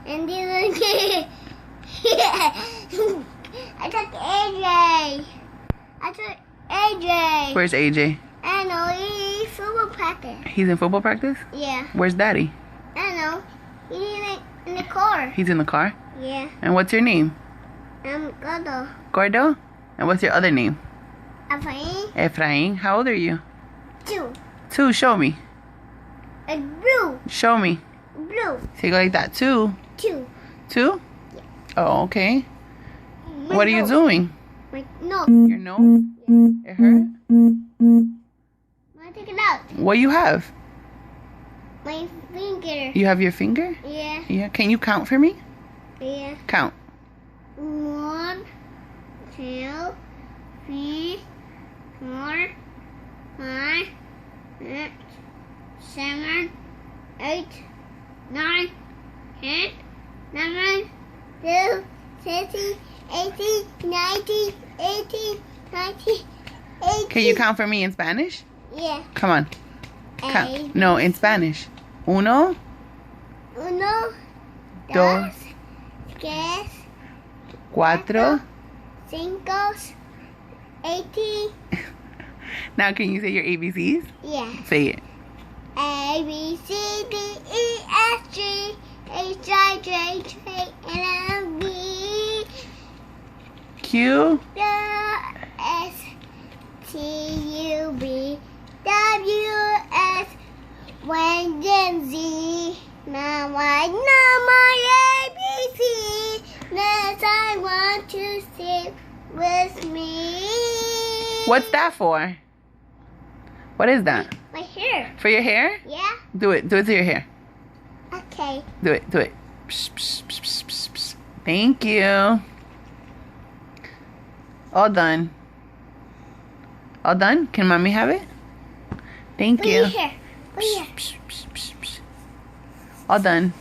and these I took AJ. I took AJ. Where's AJ? I know, he's football practice. He's in football practice? Yeah. Where's Daddy? I know. He's in the car. He's in the car? Yeah. And what's your name? I'm Gordo. Gordo? And what's your other name? Efrain. Efrain. How old are you? 2. 2. Show me. A blue. Show me. Blue. Say it like that. 2. 2. 2? Yeah. Oh, okay. My What are you nose. doing? My nose. Your nose? It hurt? I take it out. What you have? My finger. You have your finger? Yeah. Yeah. Can you count for me? Yeah. Count. 1, 2, 3, 4, 5, 6, 7, 8, 9, 10, 11, 12, 13, 18, 19, 18, 19, 18. Can you count for me in Spanish? Yeah. Come on. Count. No, in Spanish. 1, 1, 2, Dos. 3, 4. 5, 18. Now can you say your ABCs? Yeah. Say it. A, B, C, D, E, F, G, H, I, J, K, L, M, B, Q. S, T, U, V, W, X, Y, Z. Now I know my ABC. Yes, I want to sit with me. What's that for? What is that? My hair. For your hair? Yeah? Do it. Do it to your hair. Okay. Do it. Do it. Psh, psh, psh, psh, psh, psh. Thank you. All done. All done? Can mommy have it? Thank Put you. your hair. Put your hair. Psh, psh, psh, psh. All done.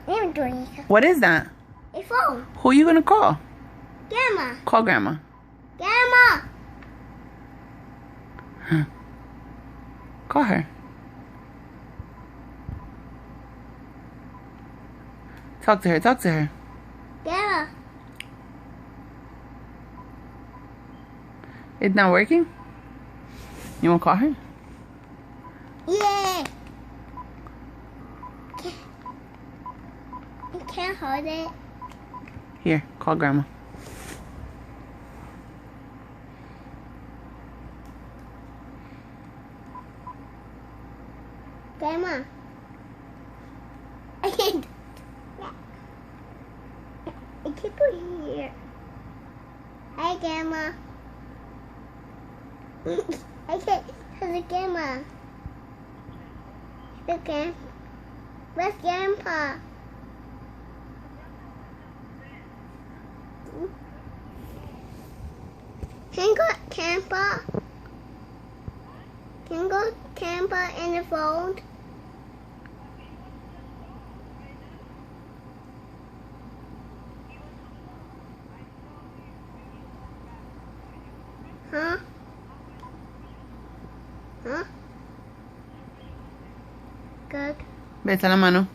I'm doing it. What is that? A phone. Who are you gonna call? Grandma. Call grandma. Grandma. Call her. Talk to her. Talk to her. Grandma. It's not working? You wanna call her? Yeah. I can't hold it. Here, call grandma. Grandma. I can't. I keep it here. Hi, Grandma. I can't. How's it, Grandma? Okay. Where's Grandpa? Can you go Grandpa? Can you go Grandpa in the phone? Huh? Huh? Good. Besa la mano.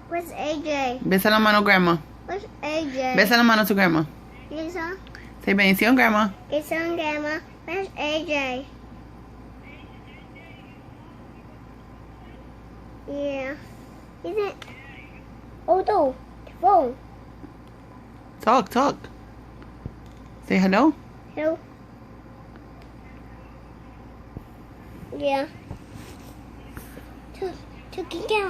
Where's AJ? Besa la mano, grandma. Where's AJ? Besa la mano to grandma. He's on. Say bendición, grandma. It's on, Grandma. Where's AJ? Yeah. Isn't. Oh, no. The phone. Talk, talk. Say hello. Hello. Yeah. Took it down.